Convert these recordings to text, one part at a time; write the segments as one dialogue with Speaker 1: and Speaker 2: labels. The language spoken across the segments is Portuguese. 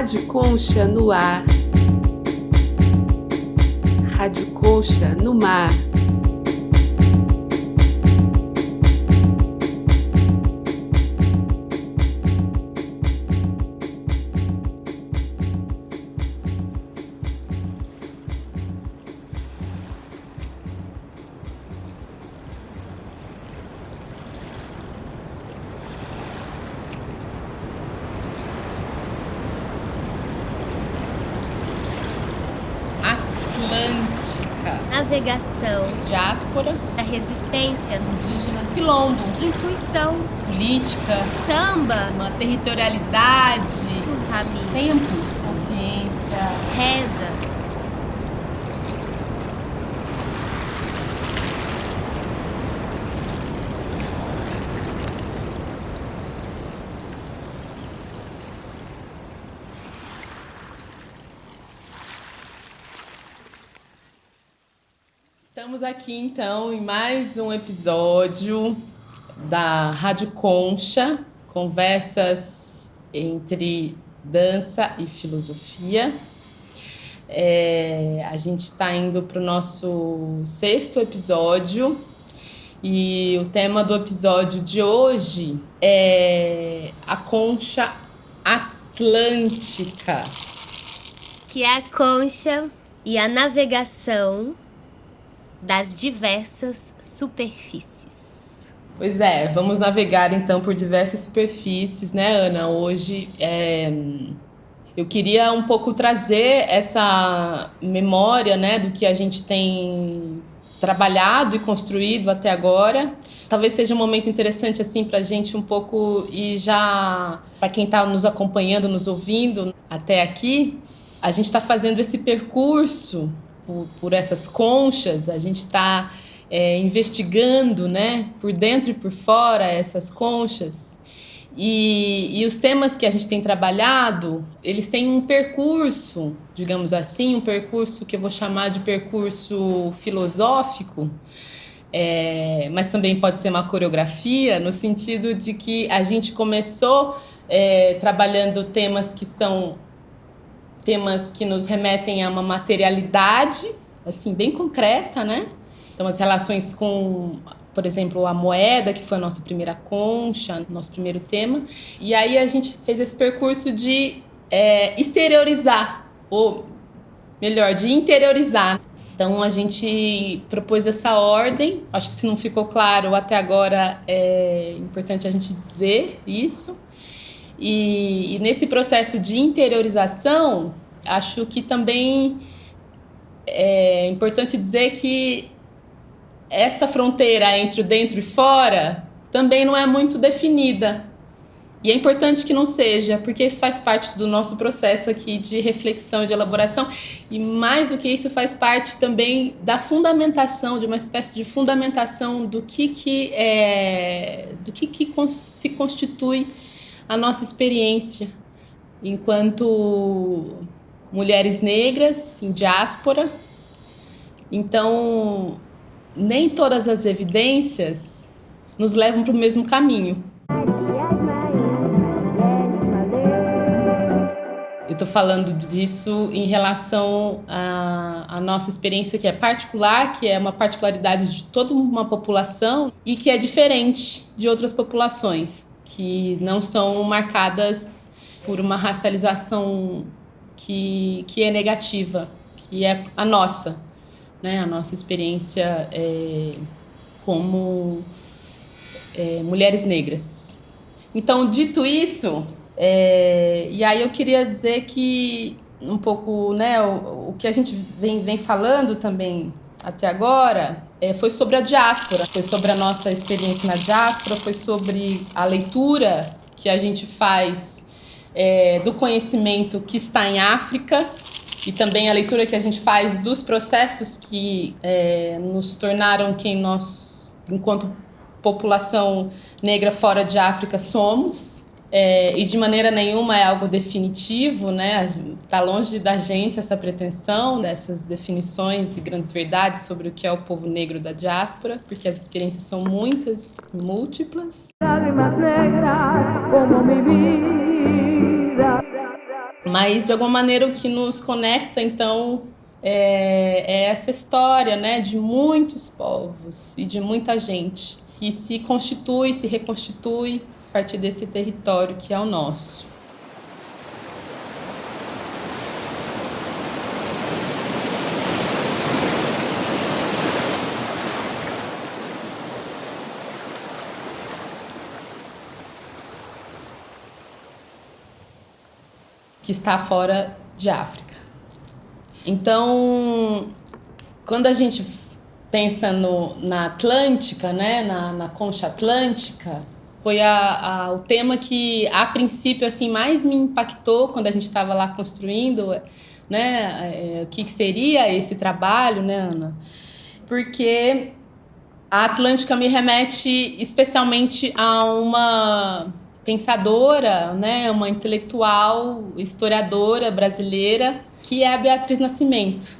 Speaker 1: Rádio Concha no ar. Rádio Concha no mar.
Speaker 2: Navegação,
Speaker 3: diáspora,
Speaker 2: a resistência,
Speaker 3: indígenas, quilombo,
Speaker 2: intuição,
Speaker 3: política,
Speaker 2: samba,
Speaker 3: uma territorialidade,
Speaker 2: caminho,
Speaker 3: tempos, consciência,
Speaker 2: reza.
Speaker 3: Estamos aqui então em mais um episódio da Rádio Concha, conversas entre dança e filosofia. A gente está indo para o nosso 6º episódio e o tema do episódio de hoje é a concha atlântica.
Speaker 2: Que é a concha e a navegação das diversas superfícies.
Speaker 3: Pois é, vamos navegar então por diversas superfícies, né, Ana? Hoje eu queria um pouco trazer essa memória, né, do que a gente tem trabalhado e construído até agora. Talvez seja um momento interessante assim para a gente um pouco e já para quem está nos acompanhando, nos ouvindo até aqui, a gente está fazendo esse percurso por essas conchas, a gente está investigando, né, por dentro e por fora essas conchas. E os temas que a gente tem trabalhado, eles têm um percurso, digamos assim, um percurso que eu vou chamar de percurso filosófico, mas também pode ser uma coreografia, no sentido de que a gente começou trabalhando temas que são temas que nos remetem a uma materialidade, assim, bem concreta, né? Então, as relações com, por exemplo, a moeda, que foi a nossa primeira concha, nosso primeiro tema. E aí a gente fez esse percurso de exteriorizar, ou melhor, de interiorizar. Então, a gente propôs essa ordem. Acho que se não ficou claro até agora, é importante a gente dizer isso. E nesse processo de interiorização, acho que também é importante dizer que essa fronteira entre o dentro e fora também não é muito definida. E é importante que não seja, porque isso faz parte do nosso processo aqui de reflexão, de elaboração. E mais do que isso, faz parte também da fundamentação, de uma espécie de fundamentação do que se constitui a nossa experiência enquanto mulheres negras em diáspora. Então, nem todas as evidências nos levam para o mesmo caminho. Eu estou falando disso em relação à nossa experiência, que é particular, que é uma particularidade de toda uma população e que é diferente de outras populações, que não são marcadas por uma racialização que é negativa, que é a nossa, né? A nossa experiência como mulheres negras. Então, dito isso, e aí eu queria dizer que um pouco, né, o que a gente vem falando também até agora foi sobre a diáspora, foi sobre a nossa experiência na diáspora, foi sobre a leitura que a gente faz do conhecimento que está em África e também a leitura que a gente faz dos processos que nos tornaram quem nós, enquanto população negra fora de África, somos. E de maneira nenhuma é algo definitivo, né? Está longe da gente essa pretensão dessas definições e grandes verdades sobre o que é o povo negro da diáspora, porque as experiências são muitas e múltiplas. Mas, de alguma maneira, o que nos conecta, então, é essa história, né, de muitos povos e de muita gente que se constitui, se reconstitui a partir desse território que é o nosso. Que está fora de África. Então, quando a gente pensa na Atlântica, né, na concha atlântica, foi o tema que, a princípio, assim, mais me impactou quando a gente estava lá construindo, né, o que seria esse trabalho, né, Ana? Porque a Atlântica me remete especialmente a uma pensadora, né, uma intelectual, historiadora brasileira, que é a Beatriz Nascimento.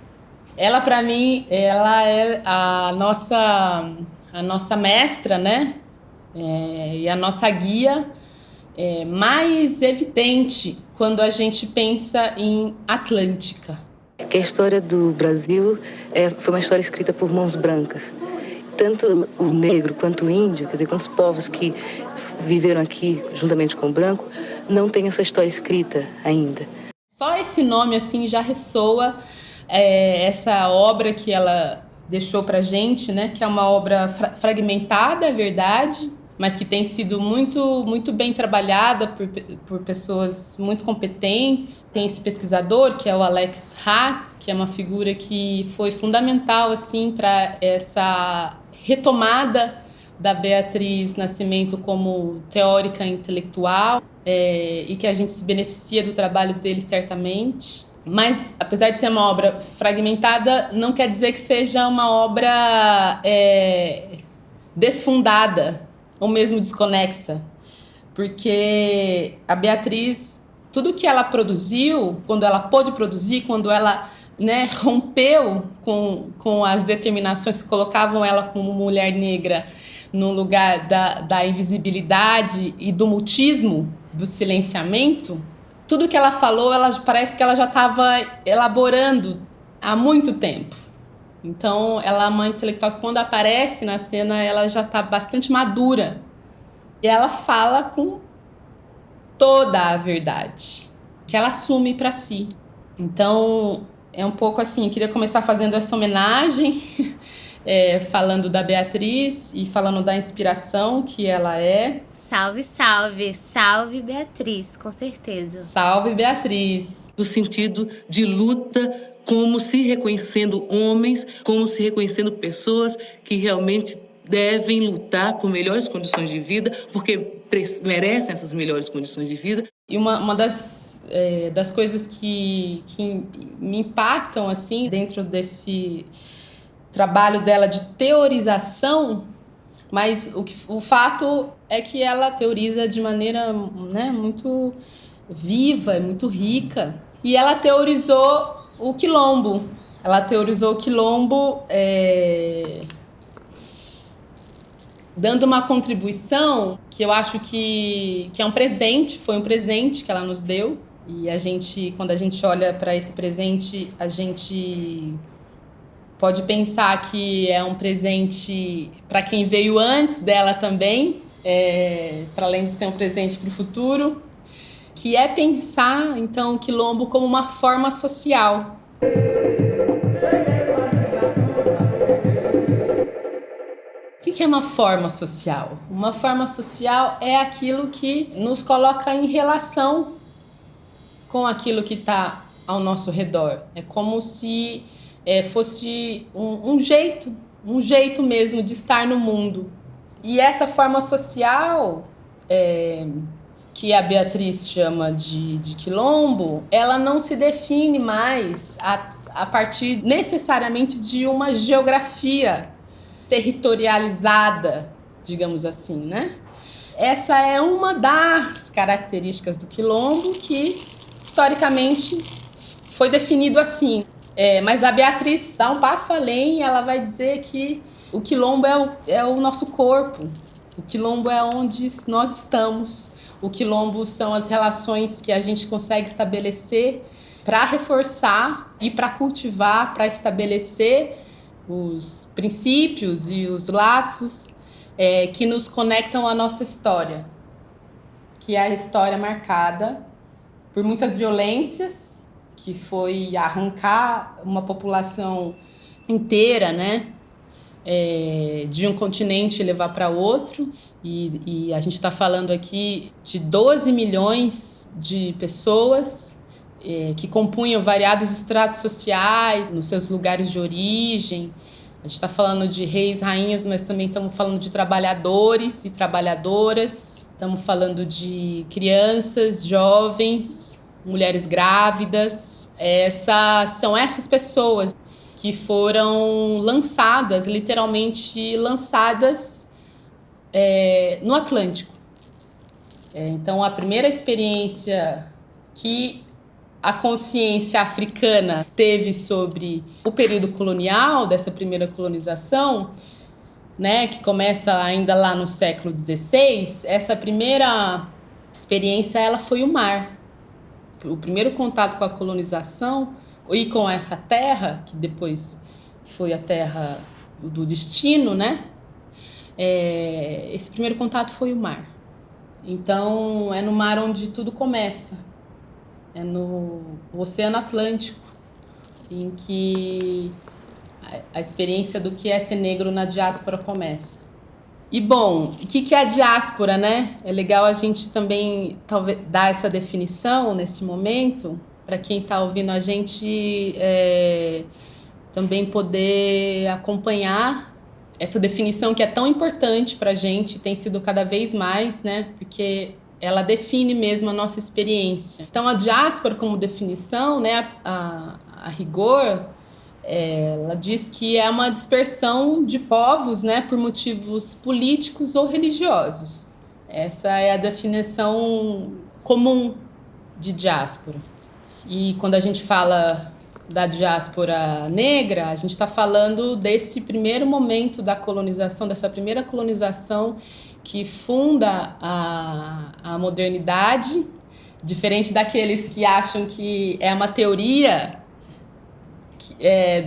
Speaker 3: Ela, para mim, ela é a nossa mestra, né, e a nossa guia mais evidente quando a gente pensa em Atlântica.
Speaker 4: Que a história do Brasil foi uma história escrita por mãos brancas. Tanto o negro quanto o índio, quer dizer, quantos povos que viveram aqui juntamente com o branco, não têm a sua história escrita ainda.
Speaker 3: Só esse nome, assim, já ressoa essa obra que ela deixou pra gente, né? Que é uma obra fragmentada, é verdade, mas que tem sido muito, muito bem trabalhada por pessoas muito competentes. Tem esse pesquisador, que é o Alex Hatz, que é uma figura que foi fundamental, assim, para essa retomada da Beatriz Nascimento como teórica intelectual, e que a gente se beneficia do trabalho dele certamente. Mas, apesar de ser uma obra fragmentada, não quer dizer que seja uma obra desfundada ou mesmo desconexa, porque a Beatriz, tudo que ela produziu, quando ela pôde produzir, quando ela, né, rompeu com as determinações que colocavam ela como mulher negra no lugar da invisibilidade e do mutismo, do silenciamento, tudo que ela falou, parece que ela já estava elaborando há muito tempo. Então, ela é uma intelectual que, quando aparece na cena, ela já está bastante madura. E ela fala com toda a verdade, que ela assume para si. Então, é um pouco assim, eu queria começar fazendo essa homenagem, falando da Beatriz e falando da inspiração que ela é.
Speaker 2: Salve, salve, salve Beatriz, com certeza.
Speaker 3: Salve Beatriz.
Speaker 5: No sentido de luta, como se reconhecendo homens, como se reconhecendo pessoas que realmente devem lutar por melhores condições de vida, porque merecem essas melhores condições de vida.
Speaker 3: E uma das coisas que me impactam, assim, dentro desse trabalho dela de teorização, mas o fato é que ela teoriza de maneira, né, muito viva, muito rica. E ela teorizou o quilombo. Ela teorizou o quilombo dando uma contribuição que eu acho que é um presente, foi um presente que ela nos deu. E quando a gente olha para esse presente, a gente pode pensar que é um presente para quem veio antes dela também, para além de ser um presente para o futuro, que é pensar, então, o quilombo como uma forma social. O que é uma forma social? Uma forma social é aquilo que nos coloca em relação com aquilo que está ao nosso redor. É como se fosse um jeito mesmo de estar no mundo. E essa forma social, que a Beatriz chama de quilombo, ela não se define mais a partir necessariamente de uma geografia territorializada, digamos assim, né? Essa é uma das características do quilombo que, historicamente, foi definido assim. Mas a Beatriz dá um passo além e ela vai dizer que o quilombo é o nosso corpo. O quilombo é onde nós estamos. O quilombo são as relações que a gente consegue estabelecer para reforçar e para cultivar, para estabelecer os princípios e os laços que nos conectam à nossa história, que é a história marcada por muitas violências, que foi arrancar uma população inteira, né, de um continente e levar para outro. E a gente está falando aqui de 12 milhões de pessoas que compunham variados estratos sociais nos seus lugares de origem. A gente está falando de reis, rainhas, mas também estamos falando de trabalhadores e trabalhadoras. Estamos falando de crianças, jovens, mulheres grávidas. São essas pessoas que foram lançadas, literalmente lançadas no Atlântico. Então, a primeira experiência que a consciência africana teve sobre o período colonial, dessa primeira colonização, né, que começa ainda lá no século XVI, essa primeira experiência ela foi o mar. O primeiro contato com a colonização e com essa terra, que depois foi a terra do destino, né? Esse primeiro contato foi o mar. Então, é no mar onde tudo começa. É no Oceano Atlântico, em que a experiência do que é ser negro na diáspora começa. E, bom, o que é a diáspora, né? É legal a gente também talvez dar essa definição nesse momento, para quem está ouvindo a gente também poder acompanhar essa definição que é tão importante para a gente, tem sido cada vez mais, né? Porque ela define mesmo a nossa experiência. Então, a diáspora como definição, né, a rigor, ela diz que é uma dispersão de povos, né, por motivos políticos ou religiosos. Essa é a definição comum de diáspora. E quando a gente fala da diáspora negra, a gente está falando desse primeiro momento da colonização, dessa primeira colonização que funda a modernidade, diferente daqueles que acham que é uma teoria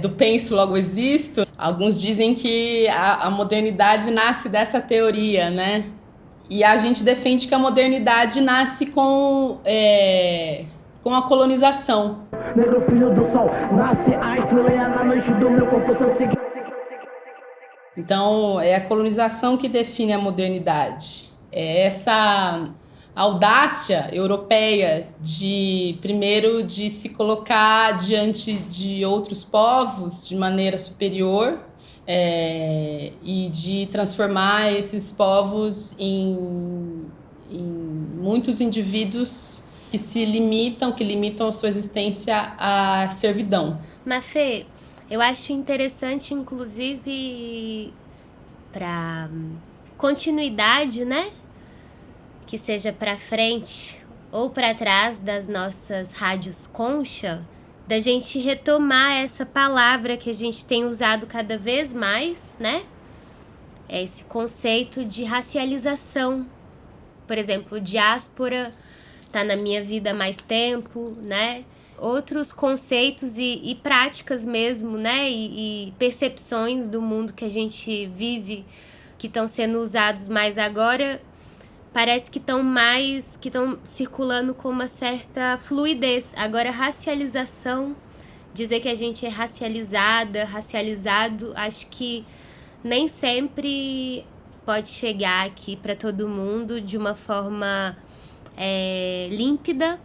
Speaker 3: do penso logo existo. Alguns dizem que a modernidade nasce dessa teoria, né? E a gente defende que a modernidade nasce com a colonização. Negro filho do sol, nasce a estrela na noite do meu corpo. Então, é a colonização que define a modernidade. É essa audácia europeia de se colocar diante de outros povos de maneira superior e de transformar esses povos em muitos indivíduos que limitam a sua existência à servidão.
Speaker 2: Mafê, eu acho interessante, inclusive, para continuidade, né? Que seja para frente ou para trás das nossas rádios concha, da gente retomar essa palavra que a gente tem usado cada vez mais, né? É esse conceito de racialização. Por exemplo, diáspora está na minha vida há mais tempo, né? Outros conceitos e práticas mesmo, né? E percepções do mundo que a gente vive, que estão sendo usados mais agora, parece que estão circulando com uma certa fluidez. Agora, racialização, dizer que a gente é racializada, racializado, acho que nem sempre pode chegar aqui para todo mundo de uma forma límpida.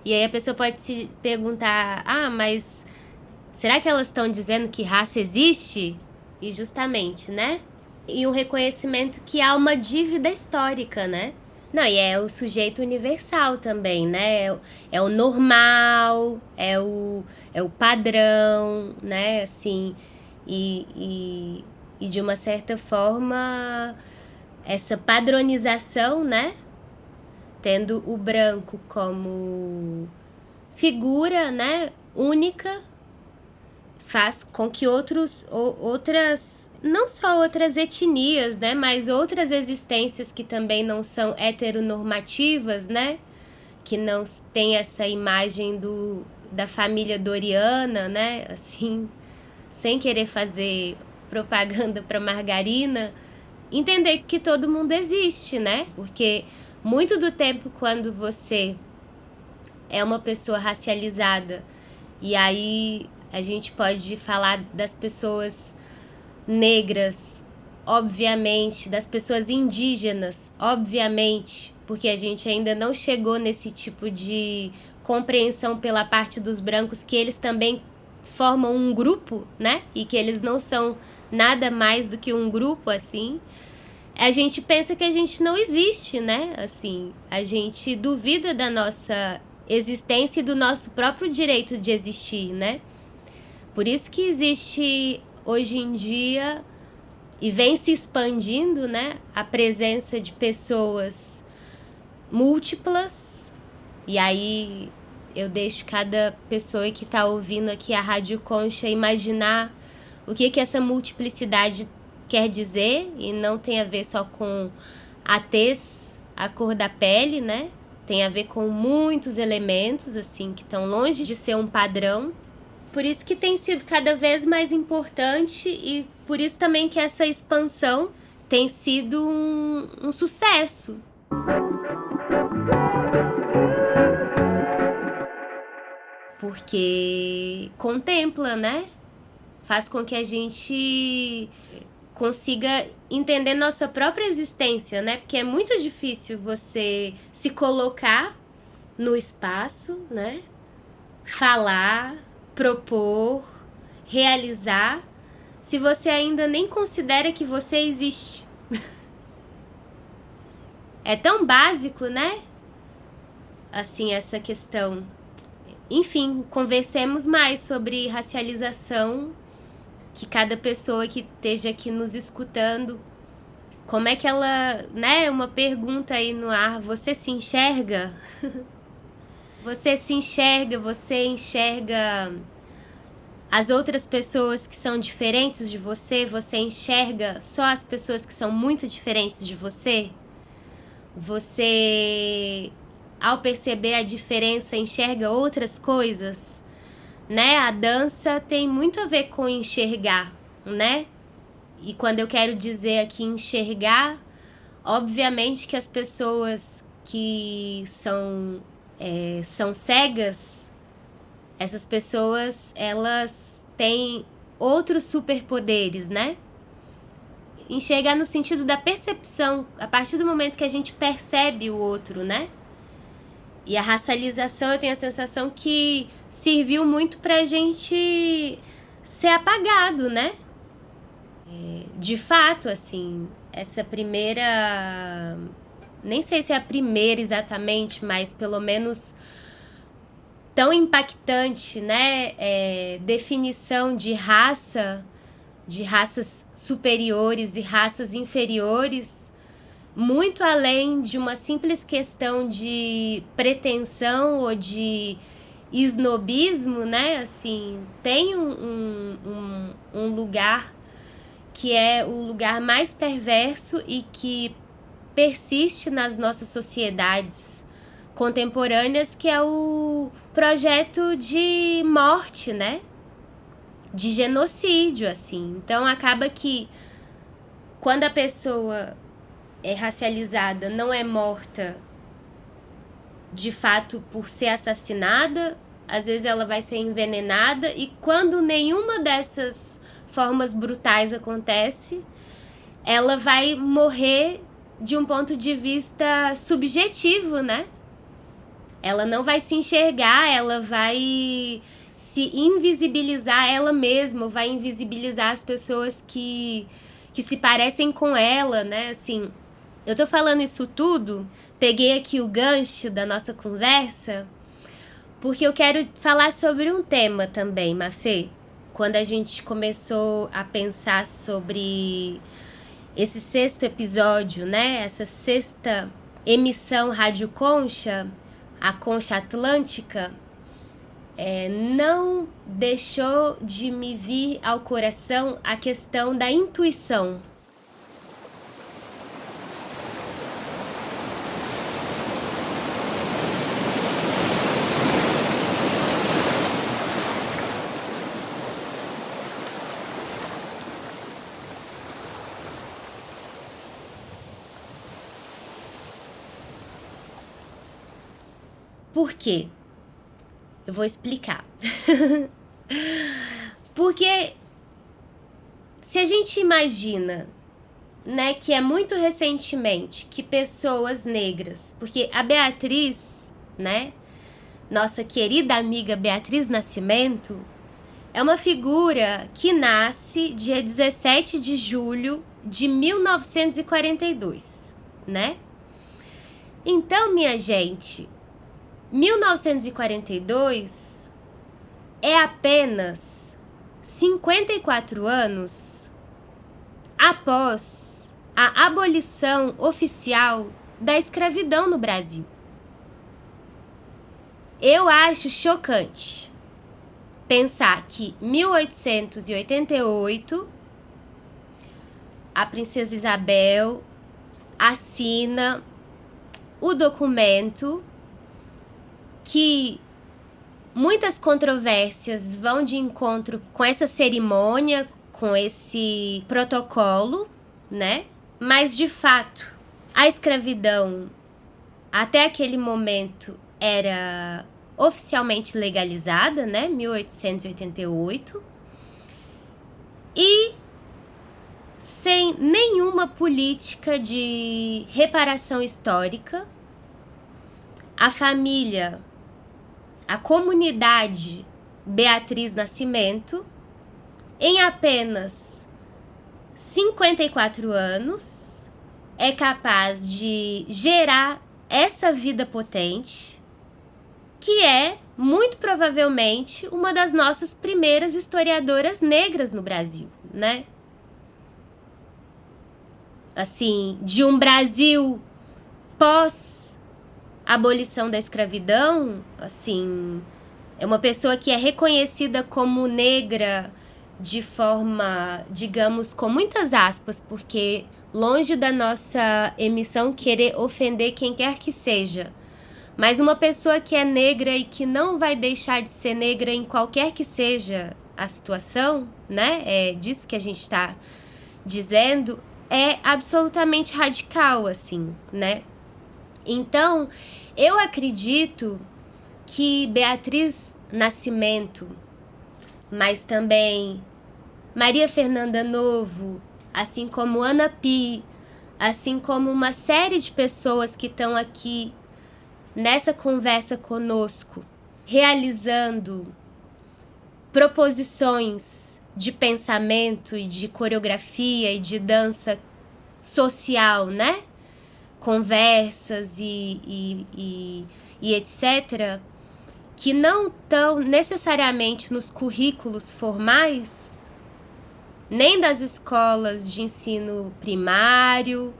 Speaker 2: E aí a pessoa pode se perguntar, mas será que elas estão dizendo que raça existe? E justamente, né? E um reconhecimento que há uma dívida histórica, né? Não, e é o sujeito universal também, né? É o normal, é o padrão, né? Assim, e de uma certa forma, essa padronização, né? Tendo o branco como figura, né? Única, faz com que outras, não só outras etnias, né, mas outras existências que também não são heteronormativas, né, que não tem essa imagem da família doriana, né, assim, sem querer fazer propaganda para margarina, entender que todo mundo existe, né, porque muito do tempo quando você é uma pessoa racializada, e aí a gente pode falar das pessoas negras, obviamente, das pessoas indígenas, obviamente, porque a gente ainda não chegou nesse tipo de compreensão pela parte dos brancos, que eles também formam um grupo, né? E que eles não são nada mais do que um grupo, assim. A gente pensa que a gente não existe, né? Assim, a gente duvida da nossa existência e do nosso próprio direito de existir, né? Por isso que existe hoje em dia e vem se expandindo, né, a presença de pessoas múltiplas. E aí eu deixo cada pessoa que está ouvindo aqui a Rádio Concha imaginar o que essa multiplicidade quer dizer, e não tem a ver só com a tez, a cor da pele, né? Tem a ver com muitos elementos, assim, que estão longe de ser um padrão. Por isso que tem sido cada vez mais importante e por isso também que essa expansão tem sido um sucesso. Porque contempla, né? Faz com que a gente consiga entender nossa própria existência, né? Porque é muito difícil você se colocar no espaço, né? Falar, propor, realizar, se você ainda nem considera que você existe. É tão básico, né? Assim, essa questão. Enfim, conversemos mais sobre racialização, que cada pessoa que esteja aqui nos escutando, como é que ela, né? Uma pergunta aí no ar, você se enxerga? Você se enxerga, você enxerga as outras pessoas que são diferentes de você enxerga só as pessoas que são muito diferentes de você? Você, ao perceber a diferença, enxerga outras coisas, né? A dança tem muito a ver com enxergar, né? E quando eu quero dizer aqui enxergar, obviamente que as pessoas que são cegas, essas pessoas, elas têm outros superpoderes, né? Enxergar no sentido da percepção, a partir do momento que a gente percebe o outro, né? E a racialização, eu tenho a sensação que serviu muito pra gente ser apagado, né? De fato, assim, essa primeira... Nem sei se é a primeira exatamente, mas pelo menos tão impactante, né? Definição de raça, de raças superiores e raças inferiores, muito além de uma simples questão de pretensão ou de esnobismo, né? Assim, tem um lugar que é o lugar mais perverso e que persiste nas nossas sociedades contemporâneas, que é o projeto de morte, né? De genocídio, assim. Então, acaba que quando a pessoa é racializada, não é morta de fato por ser assassinada, às vezes ela vai ser envenenada, e quando nenhuma dessas formas brutais acontece, ela vai morrer de um ponto de vista subjetivo, né? Ela não vai se enxergar, ela vai se invisibilizar ela mesma, vai invisibilizar as pessoas que se parecem com ela, né? Assim, eu tô falando isso tudo, peguei aqui o gancho da nossa conversa, porque eu quero falar sobre um tema também, Mafê. Quando a gente começou a pensar sobre esse 6º episódio, né? Essa 6ª emissão Rádio Concha, a Concha Atlântica, não deixou de me vir ao coração a questão da intuição. Por quê? Eu vou explicar. Porque se a gente imagina, né, que é muito recentemente que pessoas negras, porque a Beatriz, né, nossa querida amiga Beatriz Nascimento, é uma figura que nasce dia 17 de julho de 1942, né? Então, minha gente, 1942 é apenas 54 anos após a abolição oficial da escravidão no Brasil. Eu acho chocante pensar que 1888 a Princesa Isabel assina o documento que muitas controvérsias vão de encontro com essa cerimônia, com esse protocolo, né? Mas, de fato, a escravidão, até aquele momento, era oficialmente legalizada, né? 1888. E sem nenhuma política de reparação histórica, a família, a comunidade Beatriz Nascimento, em apenas 54 anos, é capaz de gerar essa vida potente, que é, muito provavelmente, uma das nossas primeiras historiadoras negras no Brasil, né? Assim, de um Brasil pós-abolição da escravidão, assim, é uma pessoa que é reconhecida como negra de forma, digamos, com muitas aspas, porque longe da nossa emissão querer ofender quem quer que seja, mas uma pessoa que é negra e que não vai deixar de ser negra em qualquer que seja a situação, né? É disso que a gente está dizendo, é absolutamente radical, assim, né? Então, eu acredito que Beatriz Nascimento, mas também Maria Fernanda Novo, assim como Ana Pi, assim como uma série de pessoas que estão aqui nessa conversa conosco, realizando proposições de pensamento e de coreografia e de dança social, né? Conversas e etc., que não estão necessariamente nos currículos formais, nem das escolas de ensino primário,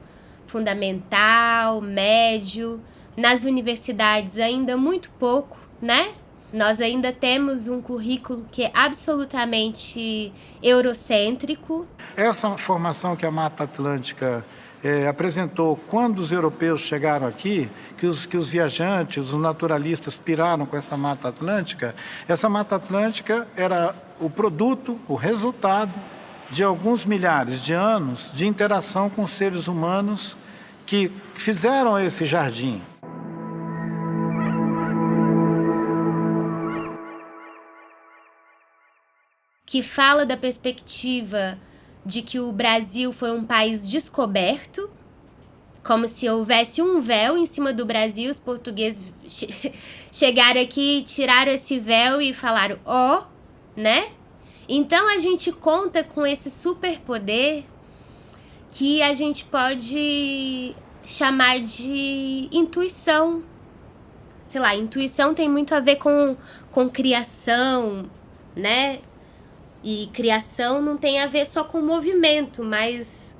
Speaker 2: fundamental, médio, nas universidades ainda muito pouco, né? Nós ainda temos um currículo que é absolutamente eurocêntrico.
Speaker 6: Essa formação que a Mata Atlântica apresentou quando os europeus chegaram aqui, que os viajantes, os naturalistas piraram com essa Mata Atlântica, essa Mata Atlântica era o produto, o resultado de alguns milhares de anos de interação com seres humanos que fizeram esse jardim.
Speaker 2: Que fala da perspectiva de que o Brasil foi um país descoberto, como se houvesse um véu em cima do Brasil, os portugueses chegaram aqui, tiraram esse véu e falaram, ó, né? Então a gente conta com esse superpoder que a gente pode chamar de intuição. Sei lá, intuição tem muito a ver com criação, né? E criação não tem a ver só com movimento, mas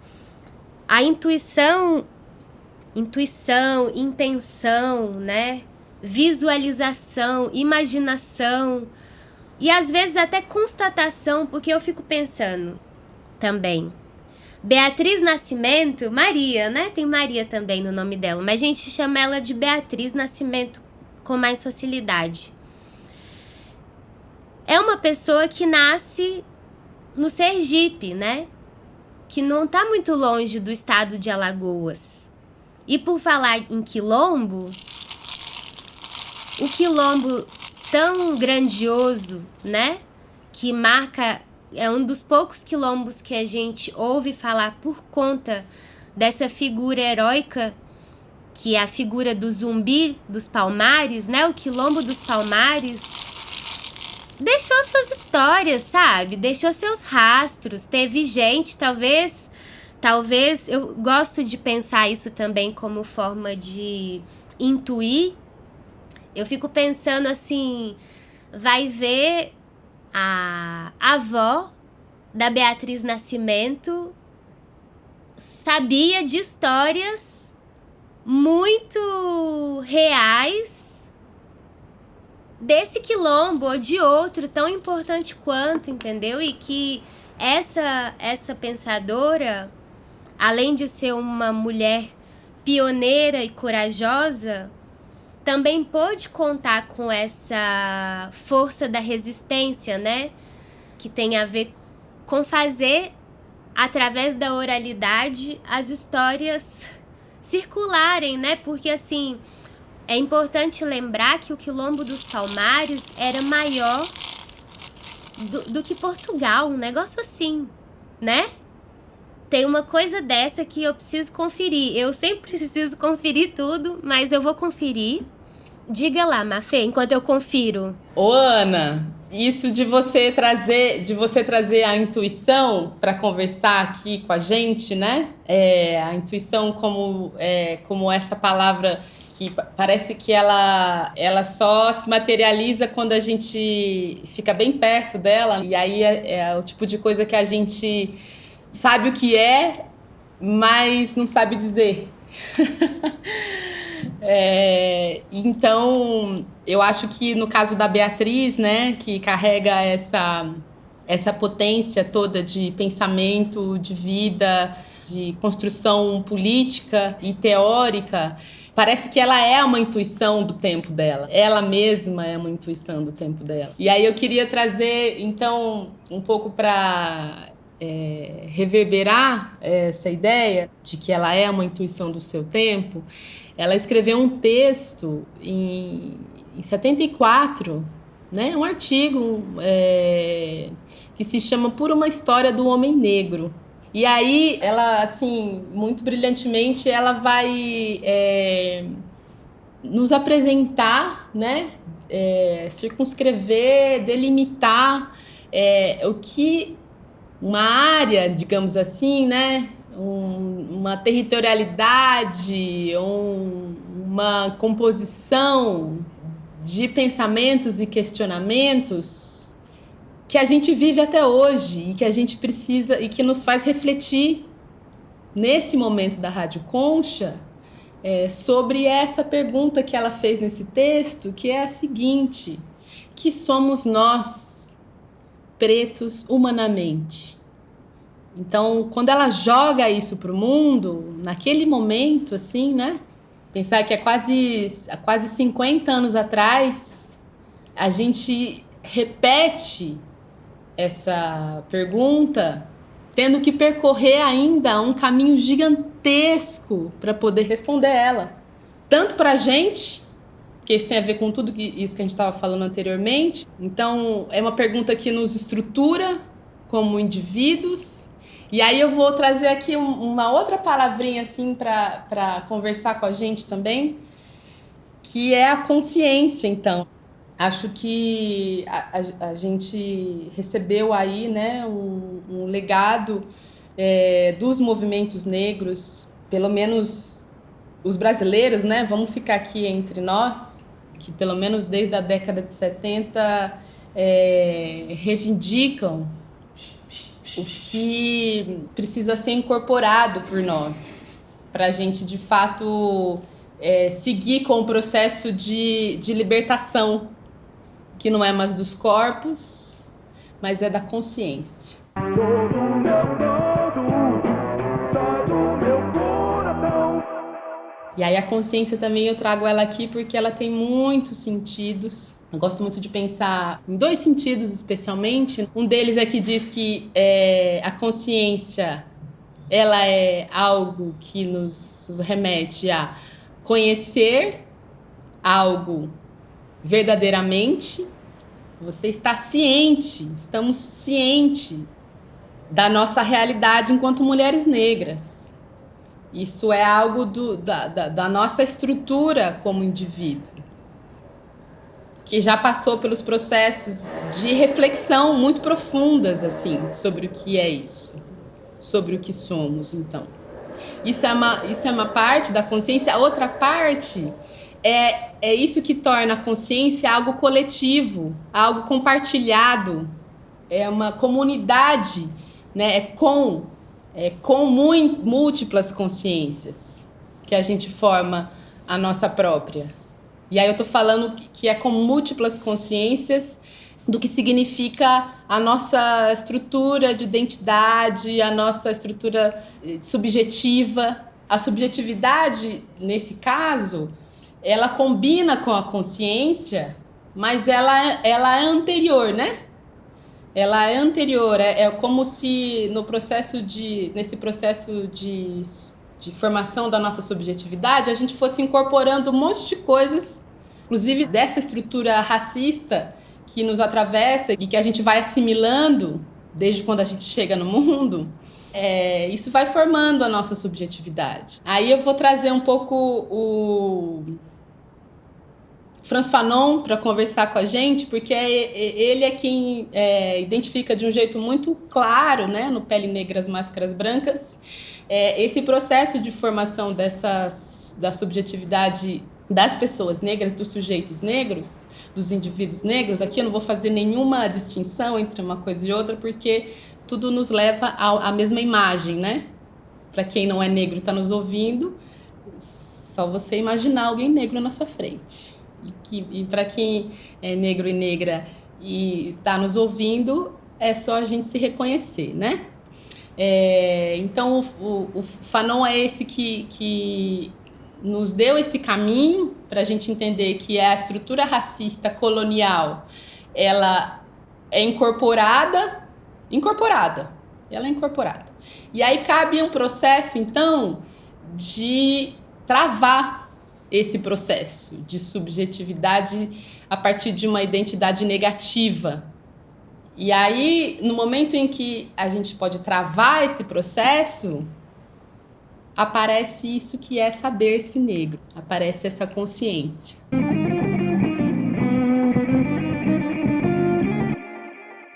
Speaker 2: a intenção, né? visualização, imaginação e às vezes até constatação, porque eu fico pensando também. Beatriz Nascimento, Maria, né? Tem Maria também no nome dela, mas a gente chama ela de Beatriz Nascimento com mais facilidade. É uma pessoa que nasce no Sergipe, né? Que não tá muito longe do estado de Alagoas. E por falar em quilombo, o quilombo tão grandioso, né? Que marca, é um dos poucos quilombos que a gente ouve falar por conta dessa figura heróica, que é a figura do Zumbi dos Palmares, né? O Quilombo dos Palmares deixou suas histórias, sabe? Deixou seus rastros. Teve gente, talvez eu gosto de pensar isso também como forma de intuir. Eu fico pensando assim, vai ver a avó da Beatriz Nascimento sabia de histórias muito reais desse quilombo ou de outro tão importante quanto, entendeu? E que essa pensadora, além de ser uma mulher pioneira e corajosa, também pôde contar com essa força da resistência, né? Que tem a ver com fazer, através da oralidade, as histórias circularem, né? Porque, assim, é importante lembrar que o Quilombo dos Palmares era maior do que Portugal, um negócio assim, né? Tem uma coisa dessa que eu preciso conferir. Eu sempre preciso conferir tudo, mas eu vou conferir. Diga lá, Mafê, enquanto eu confiro.
Speaker 3: Ô, Ana, isso de você trazer a intuição para conversar aqui com a gente, né? A intuição como essa palavra que parece que ela só se materializa quando a gente fica bem perto dela. E aí é o tipo de coisa que a gente sabe o que é, mas não sabe dizer. Então, eu acho que no caso da Beatriz, né, que carrega essa potência toda de pensamento, de vida, de construção política e teórica, parece que ela é uma intuição do tempo dela. Ela mesma é uma intuição do tempo dela. E aí eu queria trazer, então, um pouco para reverberar essa ideia de que ela é uma intuição do seu tempo. Ela escreveu um texto em 74, né? Um artigo que se chama Por uma História do Homem Negro. E aí, ela, assim, muito brilhantemente, ela vai nos apresentar, né? Circunscrever, delimitar o que uma área, digamos assim, né? Uma territorialidade, uma composição de pensamentos e questionamentos que a gente vive até hoje e que a gente precisa e que nos faz refletir nesse momento da Rádio Concha sobre essa pergunta que ela fez nesse texto, que é a seguinte: que somos nós, pretos, humanamente? Então, quando ela joga isso para o mundo, naquele momento, assim, né? Pensar que há quase 50 anos atrás, a gente repete essa pergunta, tendo que percorrer ainda um caminho gigantesco para poder responder ela. Tanto para a gente, porque isso tem a ver com tudo isso que a gente estava falando anteriormente. Então, é uma pergunta que nos estrutura como indivíduos. E aí eu vou trazer aqui uma outra palavrinha assim para conversar com a gente também, que é a consciência. Então, acho que a gente recebeu aí, né, um legado dos movimentos negros, pelo menos os brasileiros, né? Vamos ficar aqui entre nós, que pelo menos desde a década de 70 reivindicam o que precisa ser incorporado por nós, para a gente, de fato, seguir com o processo de libertação, que não é mais dos corpos, mas é da consciência. E aí a consciência também eu trago ela aqui porque ela tem muitos sentidos. Eu gosto muito de pensar em 2 sentidos especialmente. Um deles é que diz que a consciência ela é algo que nos remete a conhecer algo verdadeiramente. Você está ciente, estamos cientes da nossa realidade enquanto mulheres negras. Isso é algo da nossa estrutura como indivíduo, que já passou pelos processos de reflexão muito profundas, assim, sobre o que é isso, sobre o que somos, então. Isso é uma parte da consciência. A outra parte é isso que torna a consciência algo coletivo, algo compartilhado, é uma comunidade, né? Com múltiplas consciências que a gente forma a nossa própria. E aí eu tô falando que é com múltiplas consciências do que significa a nossa estrutura de identidade, a nossa estrutura subjetiva. A subjetividade, nesse caso, ela combina com a consciência, mas ela é anterior, né? Ela é anterior, é como se nesse processo de formação da nossa subjetividade, a gente fosse incorporando um monte de coisas, inclusive dessa estrutura racista que nos atravessa e que a gente vai assimilando desde quando a gente chega no mundo. Isso vai formando a nossa subjetividade. Aí eu vou trazer um pouco o Frantz Fanon para conversar com a gente, porque ele é quem identifica de um jeito muito claro, né, no Pele Negra, as Máscaras Brancas, esse processo de formação da subjetividade das pessoas negras, dos sujeitos negros, dos indivíduos negros. Aqui eu não vou fazer nenhuma distinção entre uma coisa e outra, porque tudo nos leva à mesma imagem, né? Para quem não é negro e está nos ouvindo, só você imaginar alguém negro na sua frente. E para quem é negro e negra e está nos ouvindo, é só a gente se reconhecer, né? Então, o Fanon é esse que nos deu esse caminho para a gente entender que a estrutura racista colonial, ela é incorporada. Ela é incorporada. E aí cabe um processo, então, de travar esse processo de subjetividade a partir de uma identidade negativa. E aí, no momento em que a gente pode travar esse processo, aparece isso que é saber-se negro, aparece essa consciência.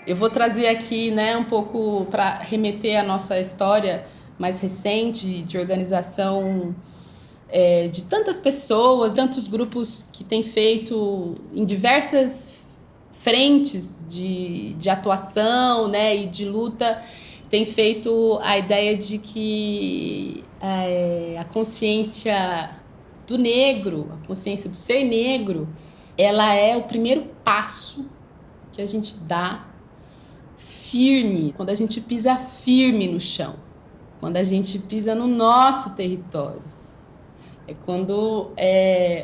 Speaker 3: Eu vou trazer aqui, né, um pouco para remeter à nossa história mais recente de organização de tantas pessoas, tantos grupos que têm feito em diversas frentes de atuação, né, e de luta, tem feito a ideia de que a consciência do negro, a consciência do ser negro, ela é o primeiro passo que a gente dá firme, quando a gente pisa firme no chão, quando a gente pisa no nosso território. É quando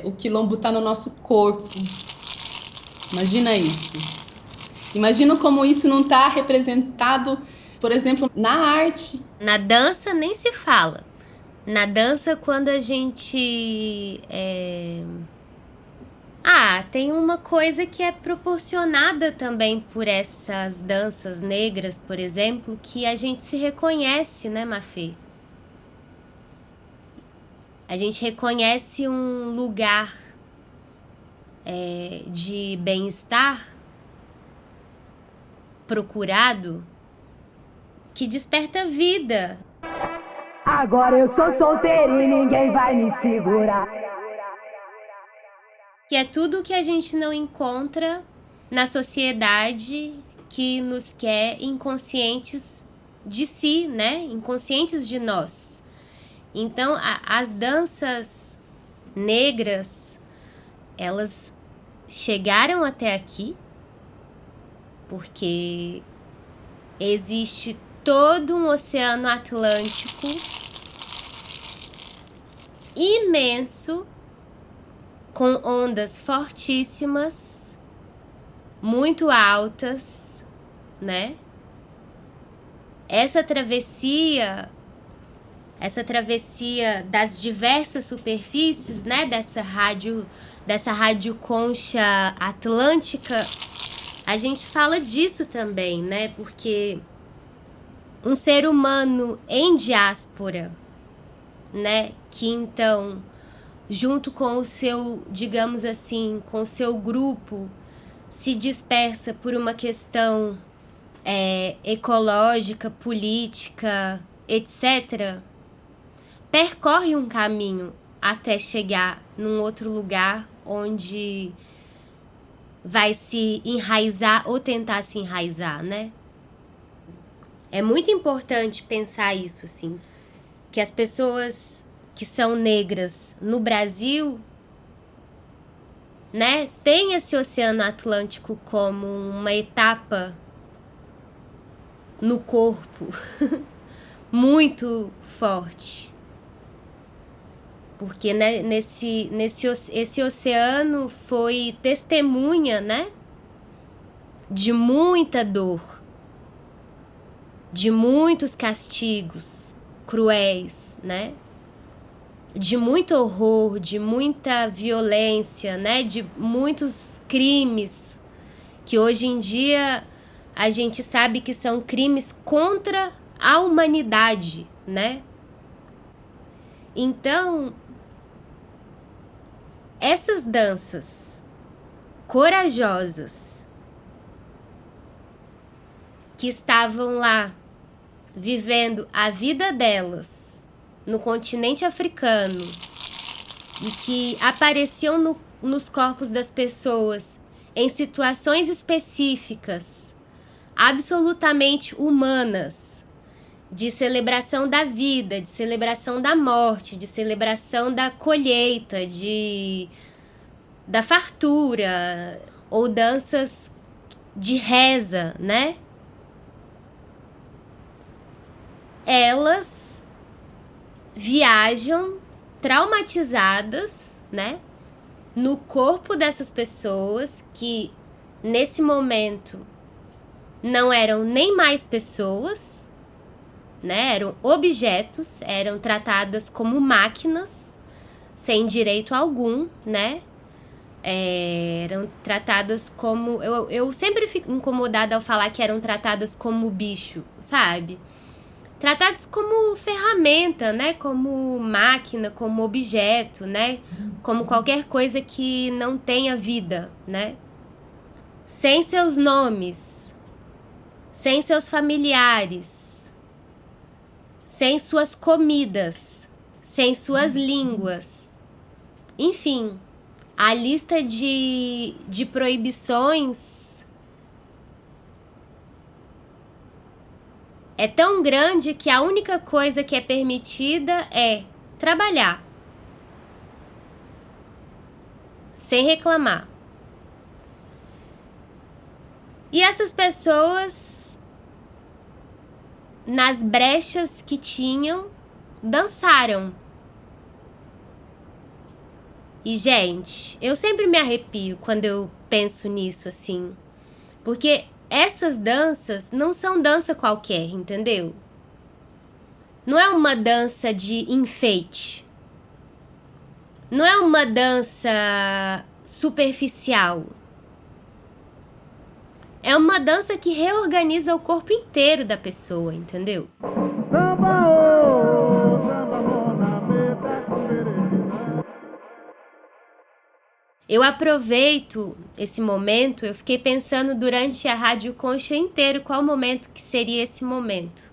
Speaker 3: o quilombo está no nosso corpo. Imagina isso. Imagina como isso não está representado, por exemplo, na arte.
Speaker 2: Na dança nem se fala. Na dança, quando a gente... tem uma coisa que é proporcionada também por essas danças negras, por exemplo, que a gente se reconhece, né, Mafê? A gente reconhece um lugar de bem-estar procurado que desperta vida.
Speaker 7: Agora eu sou solteira e ninguém vai me segurar.
Speaker 2: Que é tudo que a gente não encontra na sociedade que nos quer inconscientes de si, né? Inconscientes de nós. Então, as danças negras, elas chegaram até aqui porque existe todo um oceano Atlântico imenso, com ondas fortíssimas, muito altas, né? Essa travessia das diversas superfícies, né, dessa radioconcha atlântica, a gente fala disso também, né? Porque um ser humano em diáspora, né, que então, junto com o seu, digamos assim, com o seu grupo, se dispersa por uma questão ecológica, política, etc., percorre um caminho até chegar num outro lugar onde vai se enraizar ou tentar se enraizar, né? É muito importante pensar isso, assim, que as pessoas que são negras no Brasil, né, têm esse Oceano Atlântico como uma etapa no corpo muito forte. Porque, né, esse oceano foi testemunha, né, de muita dor, de muitos castigos cruéis, né, de muito horror, de muita violência, né, de muitos crimes que hoje em dia a gente sabe que são crimes contra a humanidade, né? Então, essas danças corajosas que estavam lá vivendo a vida delas no continente africano e que apareciam nos corpos das pessoas em situações específicas, absolutamente humanas, de celebração da vida, de celebração da morte, de celebração da colheita, da fartura, ou danças de reza, né? Elas viajam traumatizadas, né, no corpo dessas pessoas que nesse momento não eram nem mais pessoas, né, eram objetos, eram tratadas como máquinas sem direito algum, né, eram tratadas como, eu sempre fico incomodada ao falar que eram tratadas como bicho, sabe? Tratadas como ferramenta, né? Como máquina, como objeto, né? Como qualquer coisa que não tenha vida, né? Sem seus nomes, sem seus familiares, sem suas comidas, sem suas línguas. Enfim, a lista de proibições é tão grande que a única coisa que é permitida é trabalhar, sem reclamar. E essas pessoas, nas brechas que tinham, dançaram. E, gente, eu sempre me arrepio quando eu penso nisso, assim, porque essas danças não são dança qualquer, entendeu? Não é uma dança de enfeite. Não é uma dança superficial. É uma dança que reorganiza o corpo inteiro da pessoa, entendeu? Eu aproveito esse momento, eu fiquei pensando durante a Rádio Concha inteiro qual momento que seria esse momento.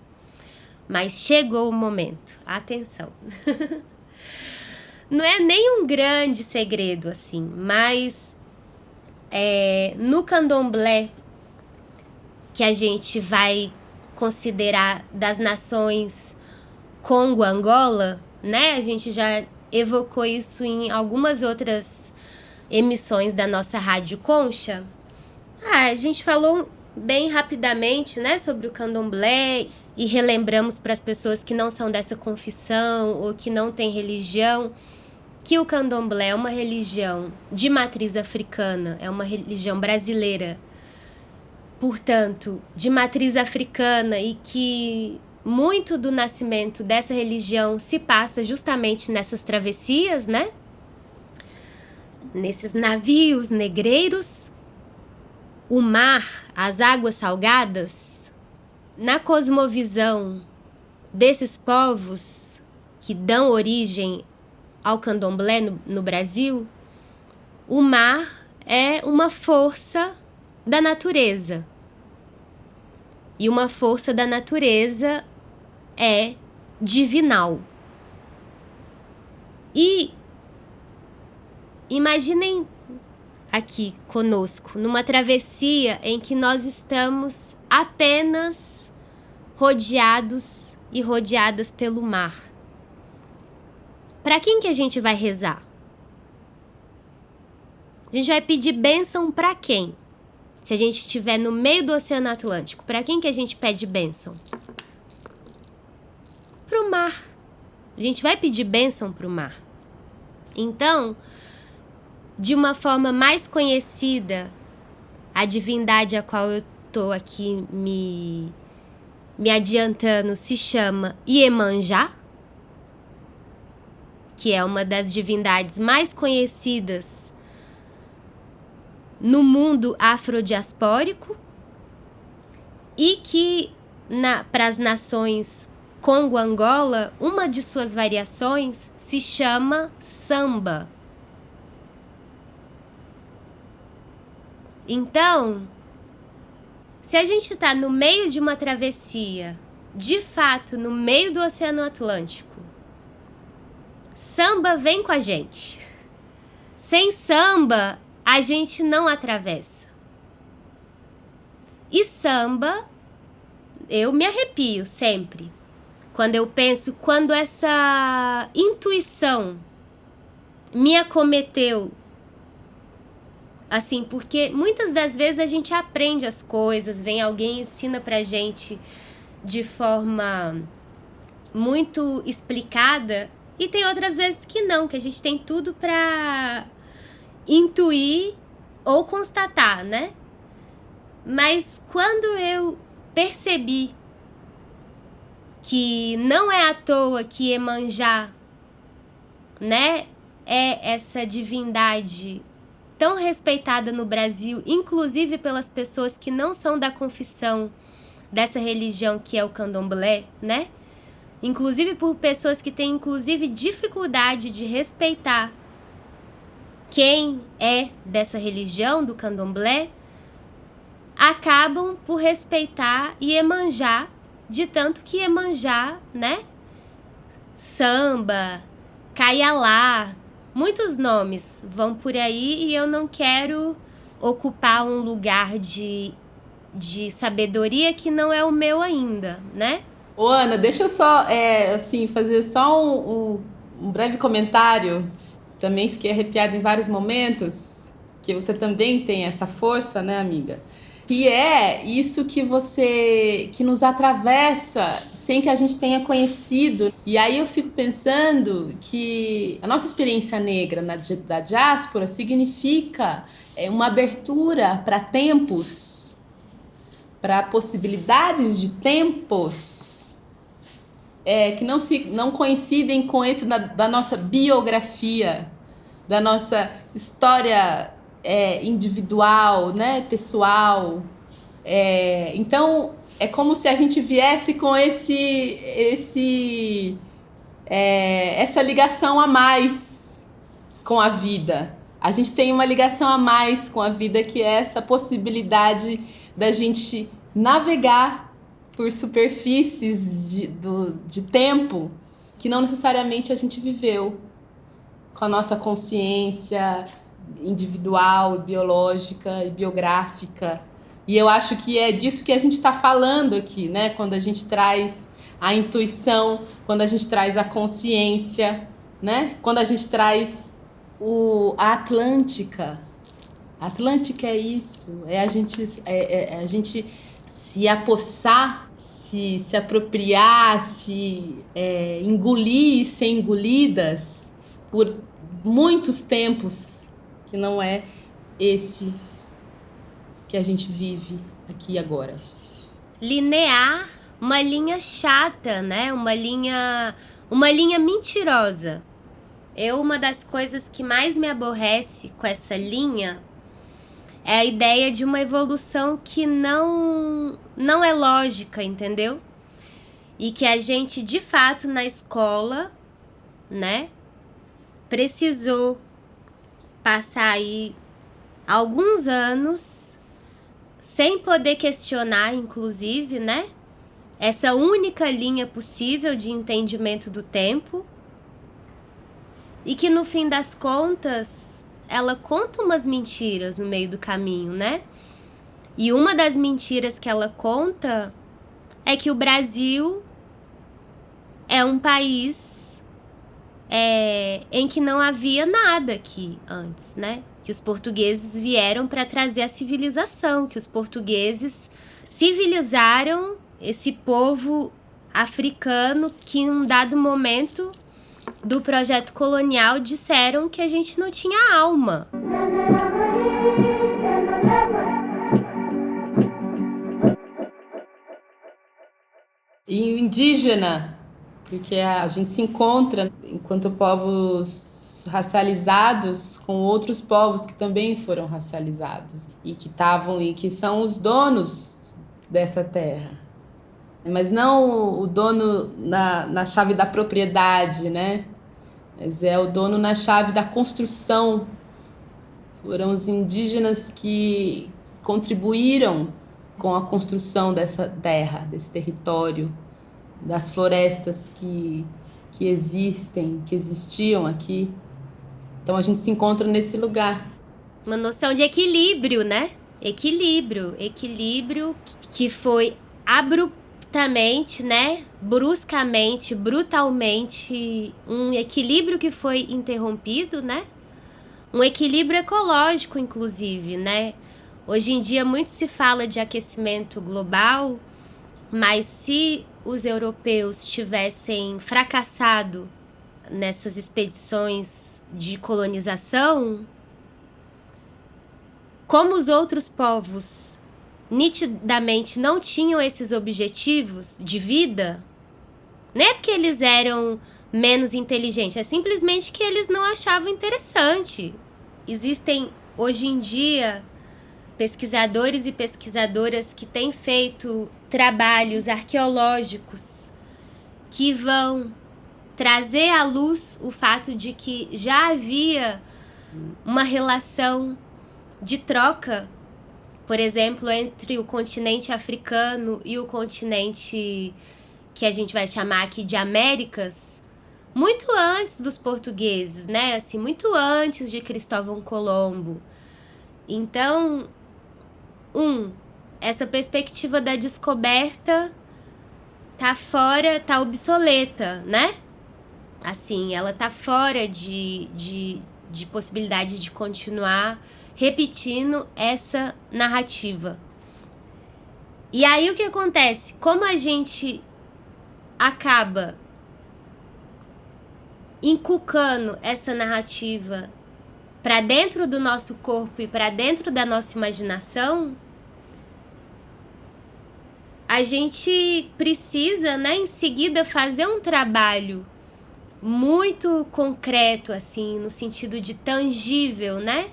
Speaker 2: Mas chegou o momento. Atenção. Não é nem um grande segredo, assim, mas no candomblé, que a gente vai considerar das nações Congo-Angola, né? A gente já evocou isso em algumas outras emissões da nossa Rádio Concha. A gente falou bem rapidamente, né, sobre o candomblé e relembramos para as pessoas que não são dessa confissão ou que não têm religião que o candomblé é uma religião de matriz africana, é uma religião brasileira, portanto, de matriz africana, e que muito do nascimento dessa religião se passa justamente nessas travessias, né? Nesses navios negreiros, o mar, as águas salgadas. Na cosmovisão desses povos que dão origem ao candomblé no Brasil, o mar é uma força da natureza. E uma força da natureza é divinal. E imaginem aqui conosco, numa travessia em que nós estamos apenas rodeados e rodeadas pelo mar. Para quem que a gente vai rezar? A gente vai pedir bênção para quem? Se a gente estiver no meio do Oceano Atlântico, para quem que a gente pede bênção? Para o mar. A gente vai pedir bênção para o mar. Então, de uma forma mais conhecida, a divindade a qual eu estou aqui me adiantando se chama Iemanjá, que é uma das divindades mais conhecidas no mundo afrodiaspórico e que, para as nações Congo-Angola, uma de suas variações se chama samba. Então, se a gente está no meio de uma travessia, de fato, no meio do Oceano Atlântico, samba vem com a gente. Sem samba, a gente não atravessa. E samba, eu me arrepio sempre. Quando eu penso, quando essa intuição me acometeu. Assim, porque muitas das vezes a gente aprende as coisas, vem alguém e ensina pra gente de forma muito explicada. E tem outras vezes que não, que a gente tem tudo para intuir ou constatar, né? Mas quando eu percebi que não é à toa que Iemanjá, né, é essa divindade tão respeitada no Brasil, inclusive pelas pessoas que não são da confissão dessa religião que é o candomblé, né? Inclusive por pessoas que têm, inclusive, dificuldade de respeitar quem é dessa religião, do candomblé, acabam por respeitar Iemanjá, de tanto que Iemanjá, né? Samba, Kayalá, muitos nomes vão por aí e eu não quero ocupar um lugar de sabedoria que não é o meu ainda, né?
Speaker 3: Ô, Ana, deixa eu só fazer só um breve comentário. Também fiquei arrepiada em vários momentos, que você também tem essa força, né, amiga? Que é isso que nos atravessa sem que a gente tenha conhecido. E aí eu fico pensando que a nossa experiência negra da diáspora significa uma abertura para tempos, para possibilidades de tempos que não coincidem com esse da nossa biografia, da nossa história individual, né, pessoal. Então, é como se a gente viesse com essa ligação a mais com a vida. A gente tem uma ligação a mais com a vida, que é essa possibilidade da gente navegar por superfícies de tempo que não necessariamente a gente viveu, com a nossa consciência individual, biológica e biográfica. E eu acho que é disso que a gente está falando aqui, né? Quando a gente traz a intuição, quando a gente traz a consciência, né? Quando a gente traz a Atlântica. A Atlântica é isso, é a gente se apossar, se apropriar, engolir e ser engolidas por muitos tempos, que não é esse que a gente vive aqui agora.
Speaker 2: Linear, uma linha chata, né? Uma linha mentirosa. Uma das coisas que mais me aborrece com essa linha é a ideia de uma evolução que não é lógica, entendeu? E que a gente, de fato, na escola, né, precisou passar aí alguns anos sem poder questionar, inclusive, né, essa única linha possível de entendimento do tempo, e que no fim das contas ela conta umas mentiras no meio do caminho, né? E uma das mentiras que ela conta é que o Brasil é um país em que não havia nada aqui antes, né? Que os portugueses vieram para trazer a civilização, que os portugueses civilizaram esse povo africano que em um dado momento do projeto colonial disseram que a gente não tinha alma.
Speaker 3: E o indígena, porque a gente se encontra enquanto povos racializados com outros povos que também foram racializados e que são os donos dessa terra. Mas não o dono na chave da propriedade, né? Mas é o dono na chave da construção. Foram os indígenas que contribuíram com a construção dessa terra, desse território, das florestas que existiam aqui. Então a gente se encontra nesse lugar.
Speaker 2: Uma noção de equilíbrio, né? Equilíbrio que foi abruptamente, né? Bruscamente, brutalmente, um equilíbrio que foi interrompido, né? Um equilíbrio ecológico, inclusive, né? Hoje em dia muito se fala de aquecimento global, mas se os europeus tivessem fracassado nessas expedições de colonização, como os outros povos nitidamente não tinham esses objetivos de vida, não é porque eles eram menos inteligentes, é simplesmente que eles não achavam interessante. Existem, hoje em dia, pesquisadores e pesquisadoras que têm feito trabalhos arqueológicos que vão trazer à luz o fato de que já havia uma relação de troca, por exemplo, entre o continente africano e o continente que a gente vai chamar aqui de Américas, muito antes dos portugueses, né? Assim, muito antes de Cristóvão Colombo. Então, essa perspectiva da descoberta tá fora, tá obsoleta, né? Assim, ela tá fora de possibilidade de continuar repetindo essa narrativa. E aí o que acontece? Como a gente acaba inculcando essa narrativa para dentro do nosso corpo e para dentro da nossa imaginação, a gente precisa, né, em seguida fazer um trabalho muito concreto, assim, no sentido de tangível, né?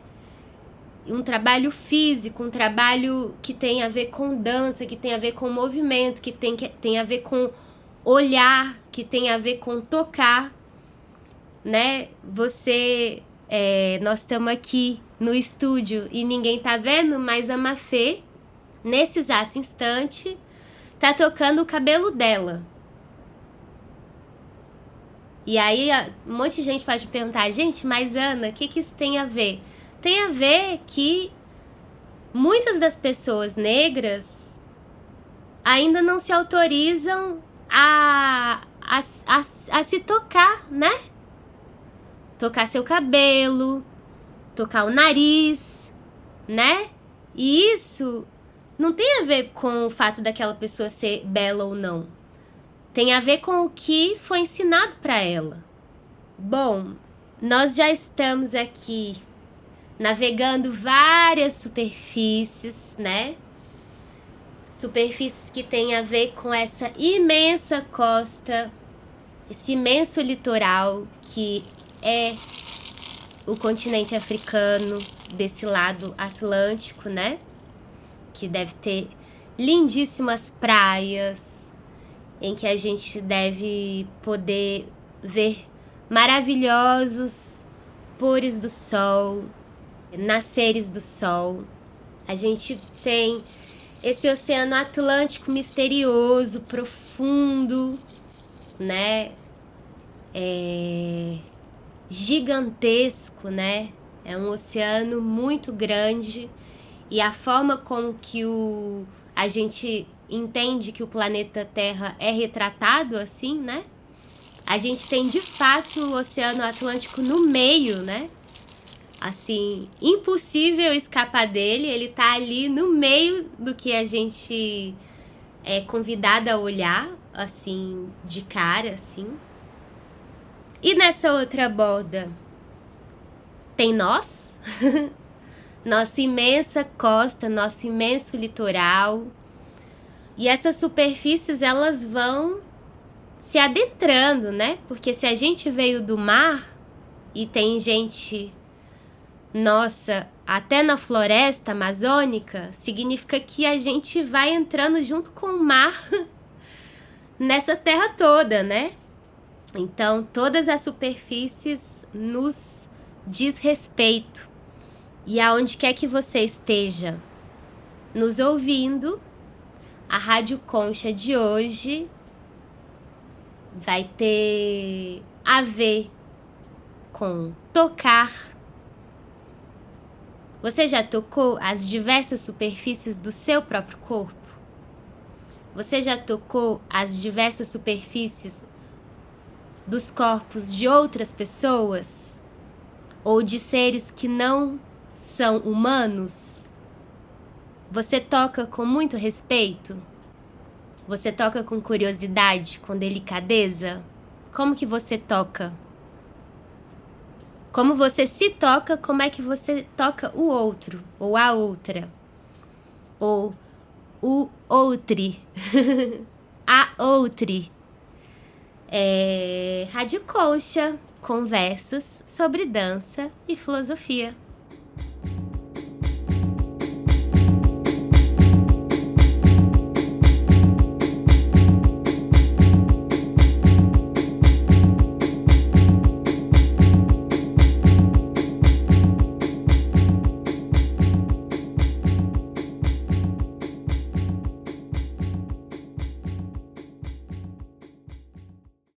Speaker 2: Um trabalho físico, um trabalho que tem a ver com dança, que tem a ver com movimento, que tem a ver com olhar, que tem a ver com tocar, né? Nós estamos aqui no estúdio e ninguém tá vendo, mas a Mafê, nesse exato instante, tá tocando o cabelo dela. E aí, um monte de gente pode perguntar, gente, mas Ana, o que isso tem a ver? Tem a ver que muitas das pessoas negras ainda não se autorizam a se tocar, né? tocar seu cabelo, tocar o nariz, né? E isso não tem a ver com o fato daquela pessoa ser bela ou não. Tem a ver com o que foi ensinado para ela. Bom, nós já estamos aqui navegando várias superfícies, né? Superfícies que têm a ver com essa imensa costa, esse imenso litoral que é o continente africano, desse lado atlântico, né? Que deve ter lindíssimas praias, em que a gente deve poder ver maravilhosos pôres do sol, nasceres do sol. A gente tem esse oceano Atlântico misterioso, profundo, né? Gigantesco, né? É um oceano muito grande e a forma como que a gente entende que o planeta Terra é retratado assim, né? A gente tem de fato o Oceano Atlântico no meio, né? Assim, impossível escapar dele, ele tá ali no meio do que a gente é convidada a olhar, assim, de cara, assim. E nessa outra borda tem nós, nossa imensa costa, nosso imenso litoral. E essas superfícies, elas vão se adentrando, né? Porque se a gente veio do mar e tem gente, nossa, até na floresta amazônica, significa que a gente vai entrando junto com o mar nessa terra toda, né? Então, todas as superfícies nos diz respeito. E aonde quer que você esteja nos ouvindo, a Rádio Concha de hoje vai ter a ver com tocar. Você já tocou as diversas superfícies do seu próprio corpo? Você já tocou as diversas superfícies dos corpos de outras pessoas? Ou de seres que não são humanos? Você toca com muito respeito? Você toca com curiosidade, com delicadeza? Como que você toca? Como você se toca, como é que você toca o outro, ou a outra, ou o outri, a outri. Rádio Concha, conversas sobre dança e filosofia.